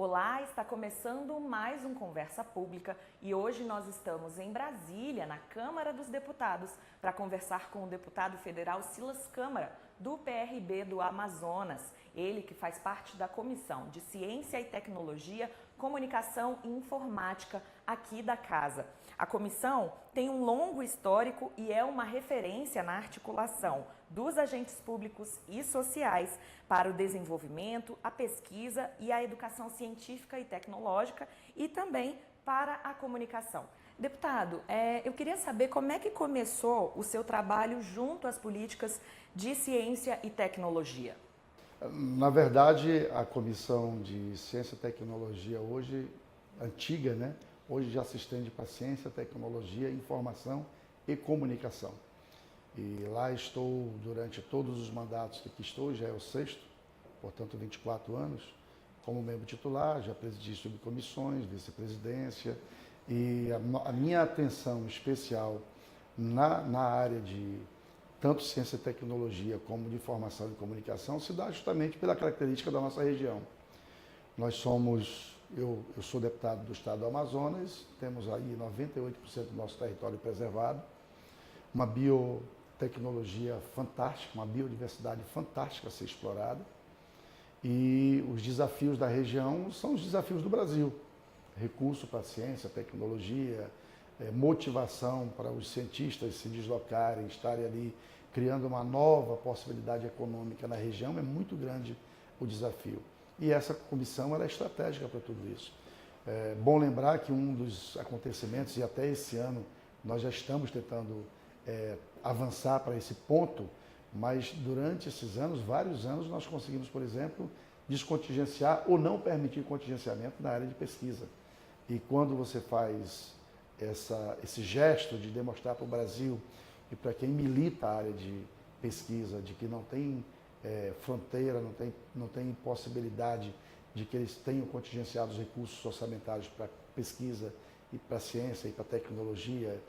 Olá, está começando mais um Conversa Pública e hoje nós estamos em Brasília, na Câmara dos Deputados, para conversar com o deputado federal Silas Câmara, do PRB do Amazonas. Ele que faz parte da Comissão de Ciência e Tecnologia, Comunicação e Informática aqui da Casa. A comissão tem um longo histórico e é uma referência na articulação dos agentes públicos e sociais para o desenvolvimento, a pesquisa e a educação científica e tecnológica e também para a comunicação. Deputado, eu queria saber como é que começou o seu trabalho junto às políticas de ciência e tecnologia. Na verdade, a Comissão de Ciência e Tecnologia hoje, antiga, né? Hoje já se estende para Ciência, Tecnologia, Informação e Comunicação. E lá estou durante todos os mandatos que aqui estou, já é o sexto, portanto 24 anos, como membro titular, já presidi subcomissões, vice-presidência, e a minha atenção especial na área de tanto ciência e tecnologia como de informação e comunicação se dá justamente pela característica da nossa região. Nós somos, eu sou deputado do estado do Amazonas, temos aí 98% do nosso território preservado, uma biotecnologia fantástica, uma biodiversidade fantástica a ser explorada, e os desafios da região são os desafios do Brasil. Recurso para a ciência, tecnologia, motivação para os cientistas se deslocarem, estarem ali criando uma nova possibilidade econômica na região, é muito grande o desafio. E essa comissão ela é estratégica para tudo isso. É bom lembrar que um dos acontecimentos, e até esse ano nós já estamos tentando avançar para esse ponto, mas durante esses anos, vários anos, nós conseguimos, por exemplo, descontingenciar ou não permitir contingenciamento na área de pesquisa. E quando você faz esse gesto de demonstrar para o Brasil e para quem milita a área de pesquisa, de que não tem fronteira, não tem possibilidade de que eles tenham contingenciado os recursos orçamentários para pesquisa e para ciência e para tecnologia,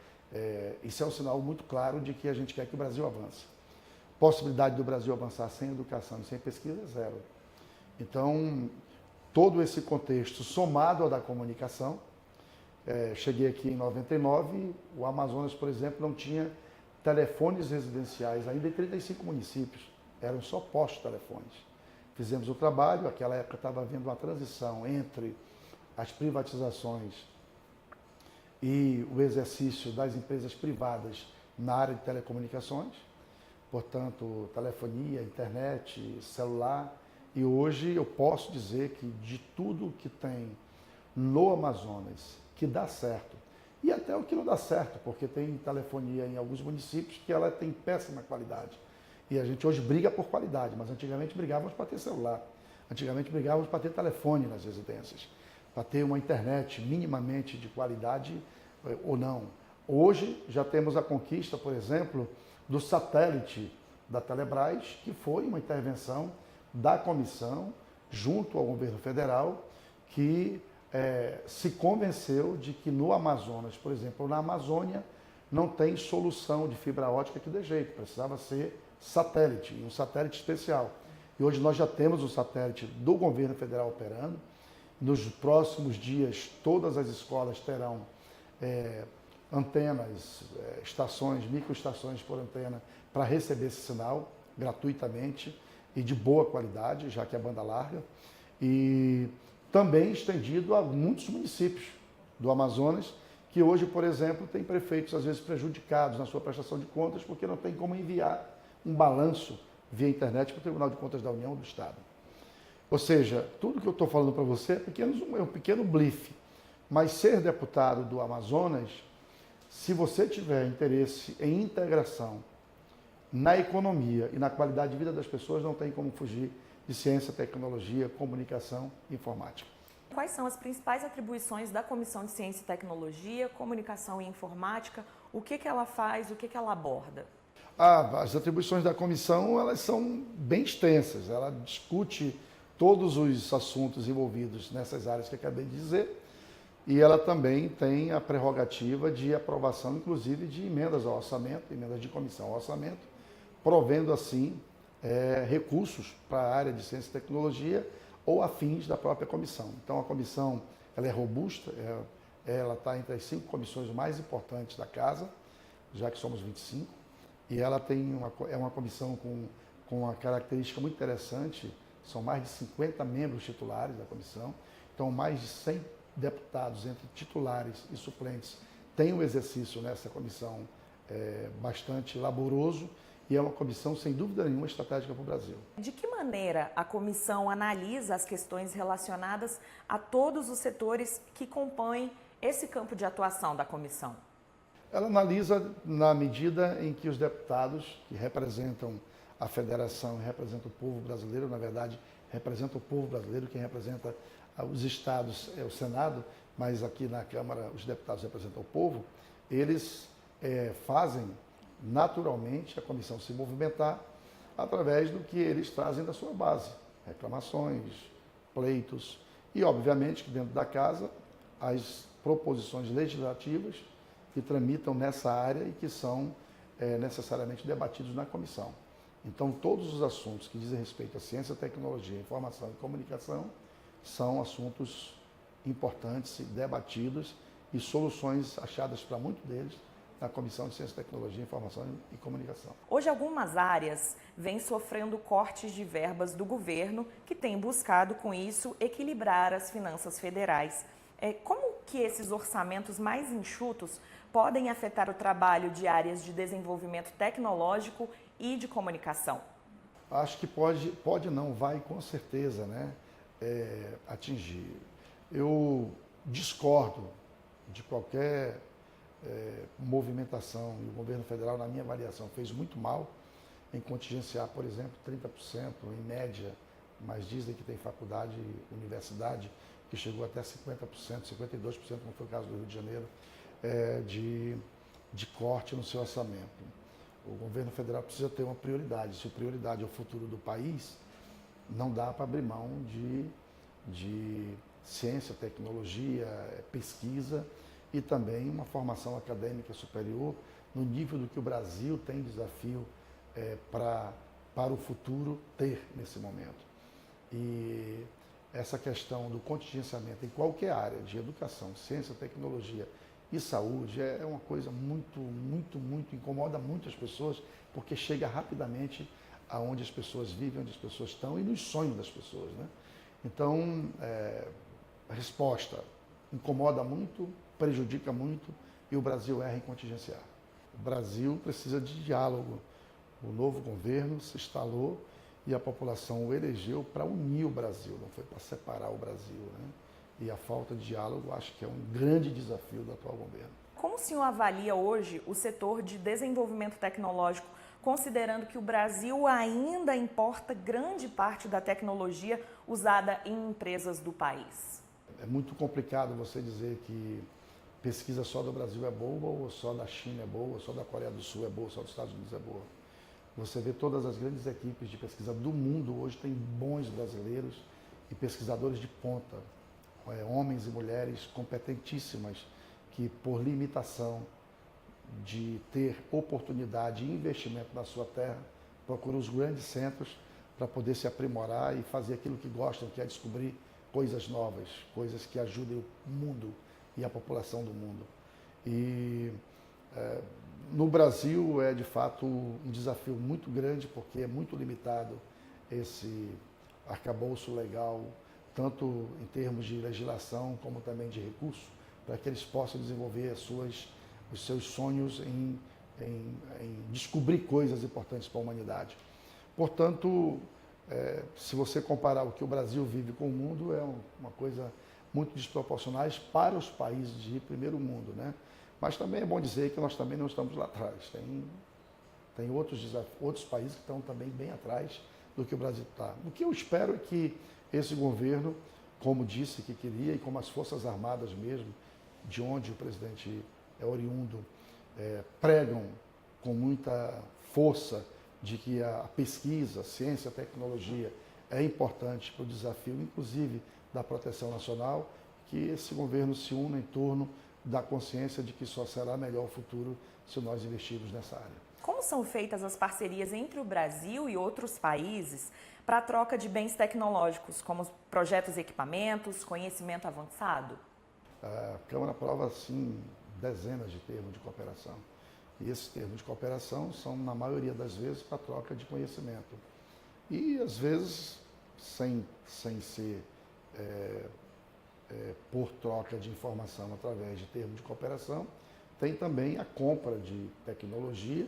isso é um sinal muito claro de que a gente quer que o Brasil avance. Possibilidade do Brasil avançar sem educação e sem pesquisa é zero. Então, todo esse contexto somado ao da comunicação, cheguei aqui em 99, o Amazonas, por exemplo, não tinha telefones residenciais ainda em 35 municípios, eram só postos telefones. Fizemos o trabalho, naquela época estava havendo uma transição entre as privatizações e o exercício das empresas privadas na área de telecomunicações, portanto, telefonia, internet, celular, e hoje eu posso dizer que de tudo que tem no Amazonas que dá certo, e até o que não dá certo, porque tem telefonia em alguns municípios que ela tem péssima qualidade. E a gente hoje briga por qualidade, mas antigamente brigávamos para ter celular, antigamente brigávamos para ter telefone nas residências, para ter uma internet minimamente de qualidade ou não. Hoje já temos a conquista, por exemplo, do satélite da Telebrás, que foi uma intervenção da comissão junto ao governo federal, que se convenceu de que no Amazonas, por exemplo, na Amazônia, não tem solução de fibra ótica que dê jeito, precisava ser satélite, um satélite especial. E hoje nós já temos o satélite do governo federal operando. Nos próximos dias, todas as escolas terão antenas, estações, microestações por antena para receber esse sinal gratuitamente e de boa qualidade, já que é banda larga. E também estendido a muitos municípios do Amazonas, que hoje, por exemplo, tem prefeitos às vezes prejudicados na sua prestação de contas porque não tem como enviar um balanço via internet para o Tribunal de Contas da União ou do Estado. Ou seja, tudo que eu estou falando para você é um pequeno blife, mas ser deputado do Amazonas, se você tiver interesse em integração na economia e na qualidade de vida das pessoas, não tem como fugir de ciência, tecnologia, comunicação e informática. Quais são as principais atribuições da Comissão de Ciência e Tecnologia, Comunicação e Informática? O que ela faz, o que ela aborda? As atribuições da comissão elas são bem extensas, ela discute todos os assuntos envolvidos nessas áreas que acabei de dizer, e ela também tem a prerrogativa de aprovação, inclusive, de emendas ao orçamento, emendas de comissão ao orçamento, provendo assim recursos para a área de ciência e tecnologia, ou afins da própria comissão. Então, a comissão ela é robusta, ela está entre as 5 comissões mais importantes da Casa, já que somos 25, e ela é uma comissão com uma característica muito interessante, são mais de 50 membros titulares da comissão, então mais de 100 deputados entre titulares e suplentes têm um exercício nessa comissão bastante laboroso, e é uma comissão, sem dúvida nenhuma, estratégica para o Brasil. De que maneira a comissão analisa as questões relacionadas a todos os setores que compõem esse campo de atuação da comissão? Ela analisa na medida em que os deputados que representam a federação e representam o povo brasileiro, na verdade, representam o povo brasileiro, quem representa os estados é o Senado, mas aqui na Câmara os deputados representam o povo, eles fazem naturalmente a comissão se movimentar através do que eles trazem da sua base, reclamações, pleitos e, obviamente, que dentro da casa, as proposições legislativas que tramitam nessa área e que são necessariamente debatidos na comissão. Então, todos os assuntos que dizem respeito à ciência, tecnologia, informação e comunicação são assuntos importantes, debatidos e soluções achadas para muitos deles na Comissão de Ciência, Tecnologia, Informação e Comunicação. Hoje, algumas áreas vêm sofrendo cortes de verbas do governo, que tem buscado, com isso, equilibrar as finanças federais. Como que esses orçamentos mais enxutos podem afetar o trabalho de áreas de desenvolvimento tecnológico e de comunicação? Acho que pode não, vai com certeza, né, atingir. Eu discordo de qualquer movimentação, e o governo federal, na minha avaliação, fez muito mal em contingenciar, por exemplo, 30% em média, mas dizem que tem faculdade e universidade que chegou até 50%, 52%, como foi o caso do Rio de Janeiro, de corte no seu orçamento. O governo federal precisa ter uma prioridade. Se a prioridade é o futuro do país, não dá para abrir mão de ciência, tecnologia, pesquisa e também uma formação acadêmica superior no nível do que o Brasil tem desafio para o futuro ter nesse momento. E essa questão do contingenciamento em qualquer área de educação, ciência, tecnologia e saúde é uma coisa muito, incomoda muito as pessoas, porque chega rapidamente aonde as pessoas vivem, onde as pessoas estão e nos sonhos das pessoas, né? Então, a resposta incomoda muito, prejudica muito e o Brasil erra em contingenciar. O Brasil precisa de diálogo. O novo governo se instalou e a população o elegeu para unir o Brasil, não foi para separar o Brasil, né? E a falta de diálogo acho que é um grande desafio do atual governo. Como o senhor avalia hoje o setor de desenvolvimento tecnológico, considerando que o Brasil ainda importa grande parte da tecnologia usada em empresas do país? É muito complicado você dizer que pesquisa só do Brasil é boa, ou só da China é boa, ou só da Coreia do Sul é boa, ou só dos Estados Unidos é boa. Você vê todas as grandes equipes de pesquisa do mundo hoje tem bons brasileiros e pesquisadores de ponta, homens e mulheres competentíssimas que, por limitação de ter oportunidade e investimento na sua terra, procuram os grandes centros para poder se aprimorar e fazer aquilo que gostam, que é descobrir coisas novas, coisas que ajudem o mundo e a população do mundo. E no Brasil é de fato um desafio muito grande, porque é muito limitado esse arcabouço legal, tanto em termos de legislação como também de recursos, para que eles possam desenvolver os seus sonhos em descobrir coisas importantes para a humanidade. Portanto, se você comparar o que o Brasil vive com o mundo, é uma coisa muito desproporcionais para os países de primeiro mundo, né? Mas também é bom dizer que nós também não estamos lá atrás. Tem outros países que estão também bem atrás do que o Brasil está. O que eu espero é que esse governo, como disse que queria, e como as Forças Armadas mesmo, de onde o presidente é oriundo, pregam com muita força de que a pesquisa, a ciência, a tecnologia é importante para o desafio, inclusive, da proteção nacional, que esse governo se una em torno da consciência de que só será melhor o futuro se nós investirmos nessa área. Como são feitas as parcerias entre o Brasil e outros países para a troca de bens tecnológicos, como projetos e equipamentos, conhecimento avançado? A Câmara aprova, sim, dezenas de termos de cooperação. E esses termos de cooperação são, na maioria das vezes, para troca de conhecimento. E, às vezes, sem ser por troca de informação através de termos de cooperação, tem também a compra de tecnologia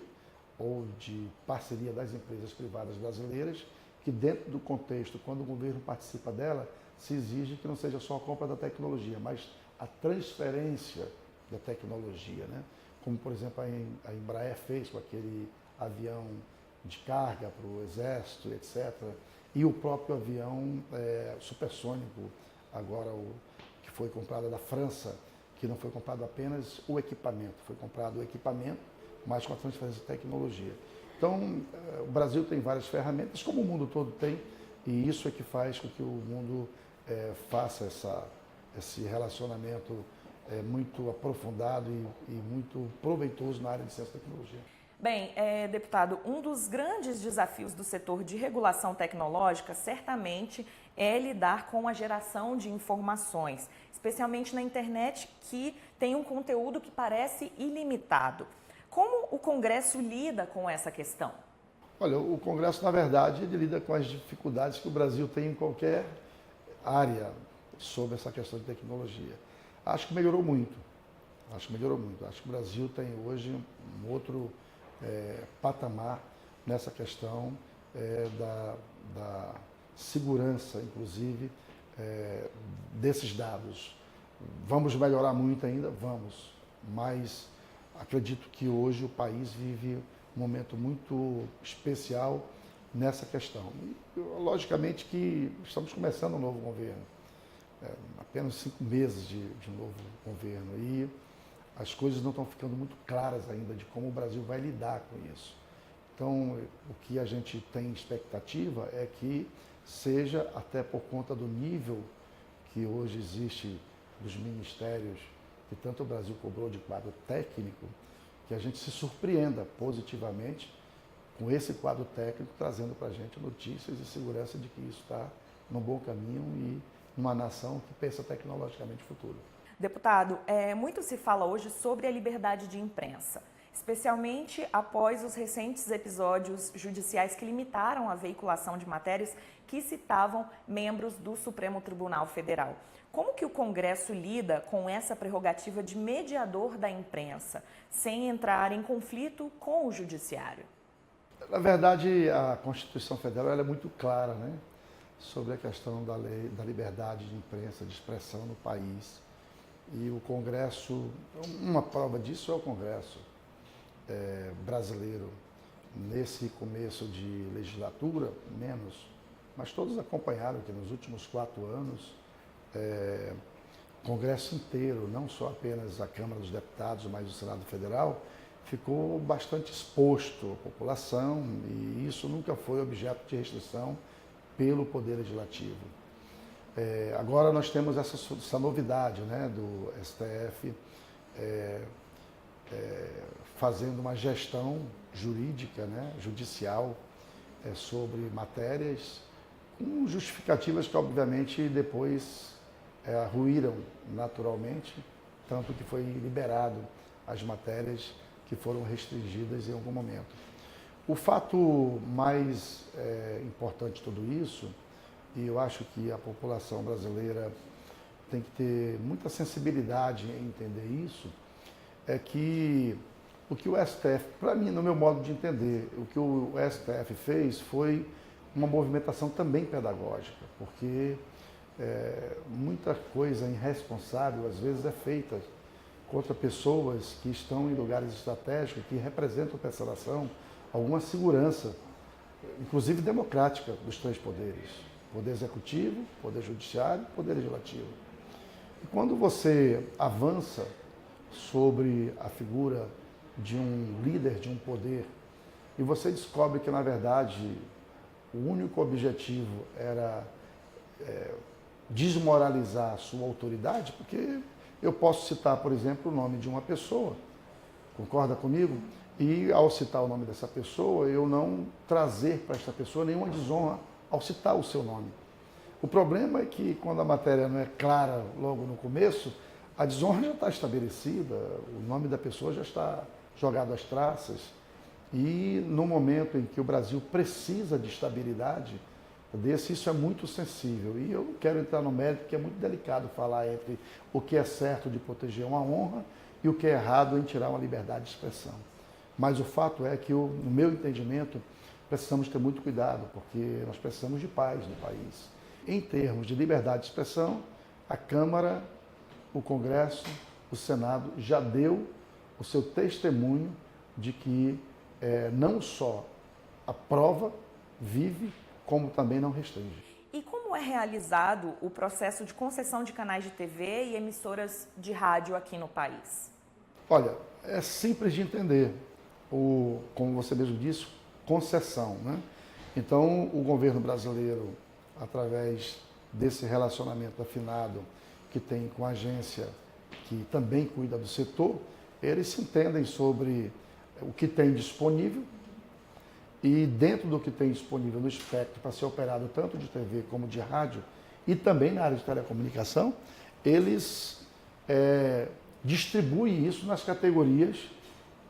ou de parceria das empresas privadas brasileiras, que dentro do contexto, quando o governo participa dela, se exige que não seja só a compra da tecnologia, mas a transferência da tecnologia, né? Como, por exemplo, a Embraer fez com aquele avião de carga para o Exército, etc. E o próprio avião supersônico, agora que foi comprado da França, que não foi comprado apenas o equipamento, foi comprado o equipamento, mas com a transferência de tecnologia. Então, o Brasil tem várias ferramentas, como o mundo todo tem, e isso é que faz com que o mundo faça esse relacionamento muito aprofundado e muito proveitoso na área de ciência e tecnologia. Bem, deputado, um dos grandes desafios do setor de regulação tecnológica certamente é lidar com a geração de informações, especialmente na internet, que tem um conteúdo que parece ilimitado. Como o Congresso lida com essa questão? Olha, o Congresso, na verdade, ele lida com as dificuldades que o Brasil tem em qualquer área sobre essa questão de tecnologia. Acho que melhorou muito. Acho que o Brasil tem hoje um outro patamar nessa questão da segurança, inclusive, desses dados. Vamos melhorar muito ainda? Vamos. Mas acredito que hoje o país vive um momento muito especial nessa questão. E, logicamente que estamos começando um novo governo. Apenas 5 meses de um novo governo. E as coisas não estão ficando muito claras ainda de como o Brasil vai lidar com isso. Então, o que a gente tem expectativa é que seja, até por conta do nível que hoje existe dos ministérios, que tanto o Brasil cobrou de quadro técnico, que a gente se surpreenda positivamente com esse quadro técnico, trazendo para a gente notícias e segurança de que isso está num bom caminho e uma nação que pensa tecnologicamente o futuro. Deputado, muito se fala hoje sobre a liberdade de imprensa, especialmente após os recentes episódios judiciais que limitaram a veiculação de matérias que citavam membros do Supremo Tribunal Federal. Como que o Congresso lida com essa prerrogativa de mediador da imprensa, sem entrar em conflito com o Judiciário? Na verdade, a Constituição Federal ela é muito clara, né, sobre a questão da lei, da liberdade de imprensa, de expressão no país. E o Congresso, uma prova disso é o Congresso brasileiro. Nesse começo de legislatura, menos, mas todos acompanharam que nos últimos 4 anos, o Congresso inteiro, não só apenas a Câmara dos Deputados, mas o Senado Federal, ficou bastante exposto à população e isso nunca foi objeto de restrição pelo Poder Legislativo. Agora nós temos essa novidade, né, do STF fazendo uma gestão jurídica, né, judicial, sobre matérias com justificativas que obviamente depois ruíram naturalmente, tanto que foi liberado as matérias que foram restringidas em algum momento. O fato mais importante de tudo isso, e eu acho que a população brasileira tem que ter muita sensibilidade em entender isso, é que o que o STF, para mim, no meu modo de entender, o que o STF fez foi uma movimentação também pedagógica, porque muita coisa irresponsável às vezes é feita contra pessoas que estão em lugares estratégicos, que representam para essa nação alguma segurança, inclusive democrática, dos 3 poderes. Poder Executivo, Poder Judiciário, Poder Legislativo. E quando você avança sobre a figura de um líder de um poder e você descobre que, na verdade, o único objetivo era desmoralizar a sua autoridade, porque eu posso citar, por exemplo, o nome de uma pessoa, concorda comigo? E ao citar o nome dessa pessoa, eu não trazer para essa pessoa nenhuma desonra ao citar o seu nome. O problema é que quando a matéria não é clara logo no começo, a desonra já está estabelecida, o nome da pessoa já está jogado às traças. E no momento em que o Brasil precisa de estabilidade, isso é muito sensível. E eu não quero entrar no mérito, porque é muito delicado falar entre o que é certo de proteger uma honra e o que é errado em tirar uma liberdade de expressão. Mas o fato é que, no meu entendimento, precisamos ter muito cuidado, porque nós precisamos de paz no país. Em termos de liberdade de expressão, a Câmara, o Congresso, o Senado já deu o seu testemunho de que não só aprova, vive, como também não restringe. E como é realizado o processo de concessão de canais de TV e emissoras de rádio aqui no país? Olha, é simples de entender. Como você mesmo disse, concessão, né? Então, o governo brasileiro, através desse relacionamento afinado que tem com a agência que também cuida do setor, eles se entendem sobre o que tem disponível e dentro do que tem disponível no espectro para ser operado tanto de TV como de rádio e também na área de telecomunicação, eles distribuem isso nas categorias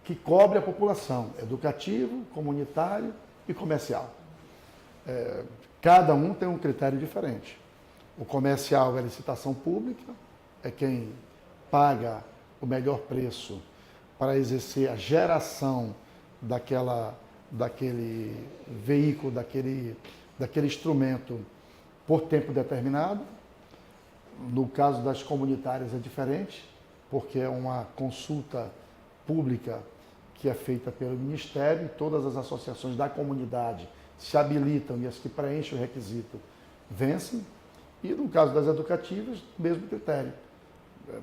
que cobre a população, educativo, comunitário e comercial. Cada um tem um critério diferente. O comercial é licitação pública, é quem paga o melhor preço para exercer a geração daquele veículo, daquele instrumento por tempo determinado. No caso das comunitárias é diferente, porque é uma consulta pública que é feita pelo Ministério e todas as associações da comunidade se habilitam e as que preenchem o requisito vencem. E no caso das educativas, mesmo critério.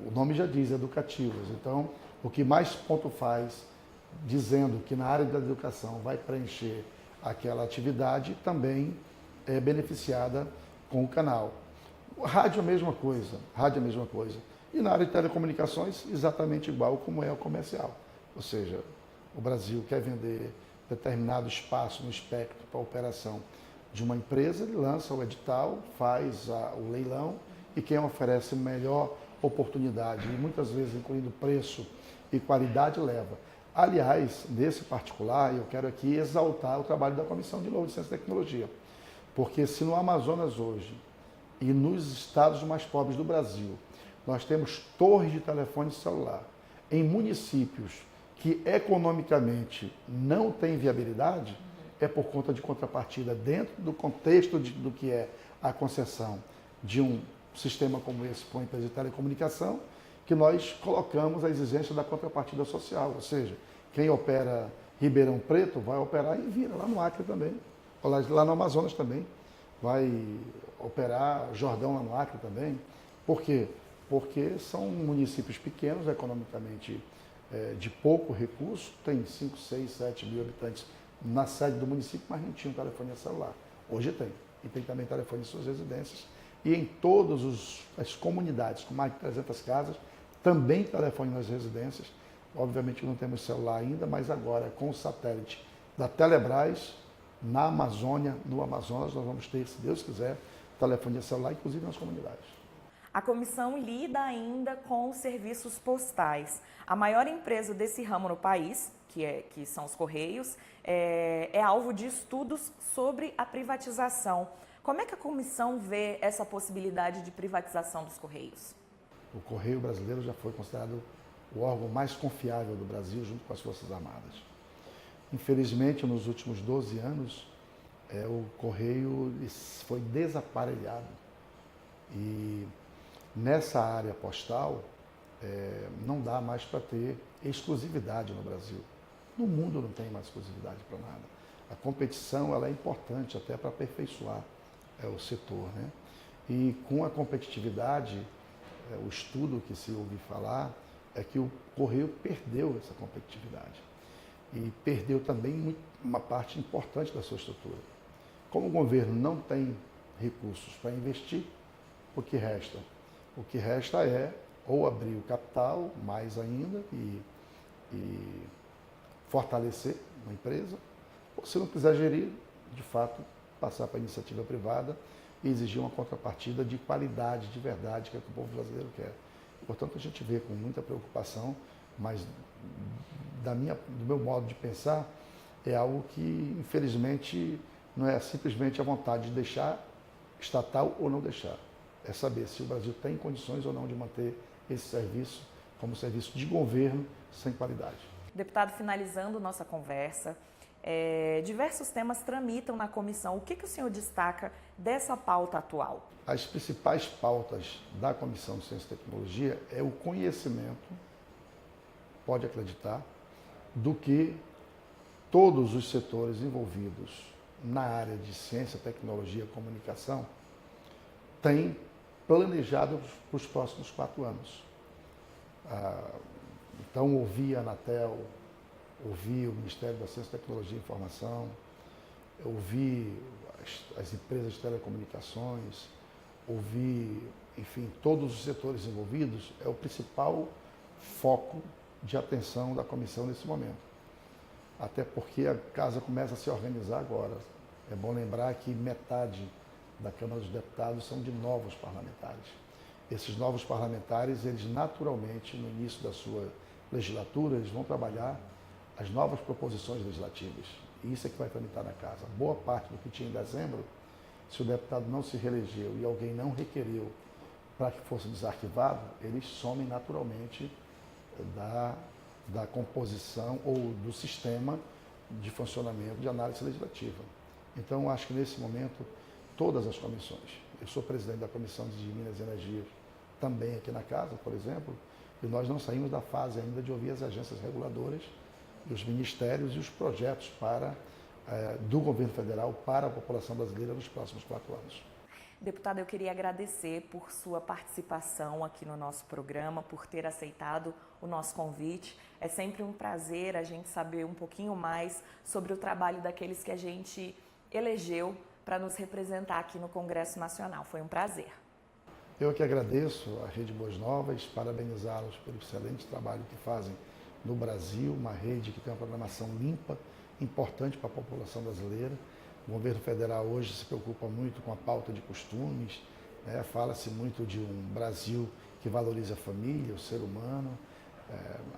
O nome já diz, educativas. Então, o que mais ponto faz, dizendo que na área da educação vai preencher aquela atividade, também é beneficiada com o canal. O rádio é a mesma coisa, E na área de telecomunicações, exatamente igual como é o comercial. Ou seja, o Brasil quer vender determinado espaço no espectro para a operação de uma empresa, ele lança o edital, faz o leilão e quem oferece melhor oportunidade, e muitas vezes incluindo preço e qualidade, leva. Aliás, nesse particular, eu quero aqui exaltar o trabalho da Comissão de Novo de Ciência e Tecnologia, porque se no Amazonas hoje e nos estados mais pobres do Brasil, nós temos torres de telefone celular em municípios que economicamente não têm viabilidade, é por conta de contrapartida dentro do contexto do que é a concessão de um sistema como esse para uma empresa de telecomunicação, que nós colocamos a exigência da contrapartida social, ou seja, quem opera Ribeirão Preto vai operar em Vira, lá no Acre também, ou lá no Amazonas também, vai operar Jordão lá no Acre também. Por quê? Porque são municípios pequenos, economicamente de pouco recurso, tem 5, 6, 7 mil habitantes na sede do município, mas não tinha telefonia celular. Hoje tem. E tem também telefone em suas residências. E em todas as comunidades, com mais de 300 casas, também telefone nas residências. Obviamente não temos celular ainda, mas agora com o satélite da Telebrás, na Amazônia, no Amazonas, nós vamos ter, se Deus quiser, telefonia celular, inclusive nas comunidades. A comissão lida ainda com os serviços postais. A maior empresa desse ramo no país, que são os Correios, é alvo de estudos sobre a privatização. Como é que a comissão vê essa possibilidade de privatização dos Correios? O Correio brasileiro já foi considerado o órgão mais confiável do Brasil, junto com as Forças Armadas. Infelizmente, nos últimos 12 anos, o Correio foi desaparelhado. E nessa área postal, não dá mais para ter exclusividade no Brasil. No mundo não tem mais exclusividade para nada. A competição ela é importante até para aperfeiçoar o setor, né? E com a competitividade, o estudo que se ouve falar é que o Correio perdeu essa competitividade e perdeu também uma parte importante da sua estrutura. Como o governo não tem recursos para investir, o que resta? O que resta é ou abrir o capital, mais ainda, e fortalecer uma empresa, ou se não quiser gerir, de fato, passar para a iniciativa privada e exigir uma contrapartida de qualidade, de verdade, que é o que o povo brasileiro quer. Portanto, a gente vê com muita preocupação, mas do meu modo de pensar, é algo que, infelizmente, não é simplesmente a vontade de deixar estatal ou não deixar. É saber se o Brasil tem condições ou não de manter esse serviço como serviço de governo sem qualidade. Deputado, finalizando nossa conversa, diversos temas tramitam na comissão. O que o senhor destaca dessa pauta atual? As principais pautas da Comissão de Ciência e Tecnologia é o conhecimento, pode acreditar, do que todos os setores envolvidos na área de ciência, tecnologia e comunicação têm planejado para os próximos 4 anos. Então, ouvi a Anatel, ouvi o Ministério da Ciência, Tecnologia e Informação, ouvi as empresas de telecomunicações, ouvi, enfim, todos os setores envolvidos, é o principal foco de atenção da comissão nesse momento. Até porque a casa começa a se organizar agora. É bom lembrar que metade da Câmara dos Deputados são de novos parlamentares. Esses novos parlamentares, eles naturalmente, no início da sua legislatura, eles vão trabalhar as novas proposições legislativas. E isso é que vai tramitar na casa. Boa parte do que tinha em dezembro, se o deputado não se reelegeu e alguém não requereu para que fosse desarquivado, eles somem naturalmente da composição ou do sistema de funcionamento de análise legislativa. Então, acho que nesse momento, todas as comissões, eu sou presidente da Comissão de Minas e Energia, também aqui na casa, por exemplo, e nós não saímos da fase ainda de ouvir as agências reguladoras e os ministérios e os projetos do governo federal para a população brasileira nos próximos 4 anos. Deputado, eu queria agradecer por sua participação aqui no nosso programa, por ter aceitado o nosso convite. É sempre um prazer a gente saber um pouquinho mais sobre o trabalho daqueles que a gente elegeu para nos representar aqui no Congresso Nacional. Foi um prazer. Eu que agradeço à Rede Boas Novas, parabenizá-los pelo excelente trabalho que fazem no Brasil, uma rede que tem uma programação limpa, importante para a população brasileira. O governo federal hoje se preocupa muito com a pauta de costumes, né? Fala-se muito de um Brasil que valoriza a família, o ser humano,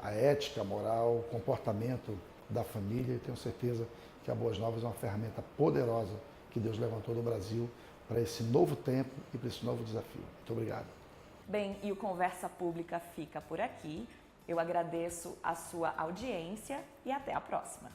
a ética, a moral, o comportamento da família. E tenho certeza que a Boas Novas é uma ferramenta poderosa que Deus levantou no Brasil para esse novo tempo e para esse novo desafio. Muito obrigado. Bem, e o Conversa Pública fica por aqui. Eu agradeço a sua audiência e até a próxima.